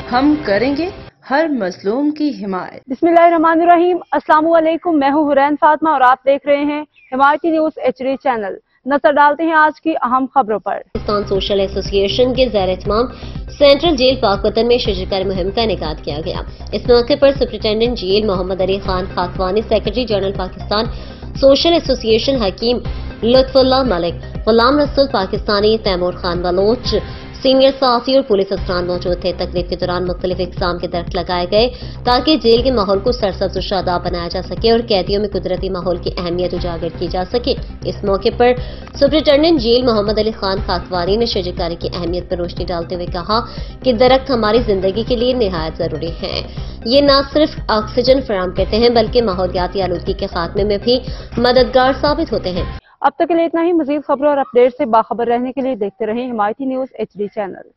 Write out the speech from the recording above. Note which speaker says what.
Speaker 1: हम करेंगे हर मजलूम की हिमायत।
Speaker 2: बिस्मिल्लाहिर्रहमानिर्रहीम। अस्सलाम वालेकुम। मैं हूँ हुरैन फातिमा और आप देख रहे हैं हिमायती न्यूज HD चैनल। नजर डालते हैं आज की अहम खबरों पर।
Speaker 3: पाकिस्तान सोशल एसोसिएशन के ज़ेर-ए-इत्माम सेंट्रल जेल पाकपतन में शिजरकारी मुहिम का इनेकाद किया गया। इस मौके पर superintendent jail Mohammad Ali Khan Khatwani, secretary general Pakistan social association Hakeem Lutfullah Malik, Ghulam Rasool Pakistani, Taimur Khan Baloch, senior साथी और पुलिस अफसरान मौजूद थे। तकरीब के दौरान मुख्तलिफ इक़साम के दरख्त लगाए गए ताकि जेल के माहौल को सरसब्ज़ और शादाब बनाया जा सके और कैदियों में कुदरती माहौल की अहमियत उजागर की जा सके। इस मौके पर सुप्रिंटेंडेंट जेल मोहम्मद अली खान खातवानी ने शिजरकारी की अहमियत पर रोशनी डालते हुए कहा कि दरख्त हमारी जिंदगी के लिए निहायत जरूरी है। ये न सिर्फ ऑक्सीजन फराहम करते हैं बल्कि माहौलियाती आलूदगी के खात्मे में भी मददगार साबित होते हैं।
Speaker 2: अब तक के लिए इतना ही। मजीद खबरों और अपडेट से बाखबर रहने के लिए देखते रहें हिमायती न्यूज HD चैनल।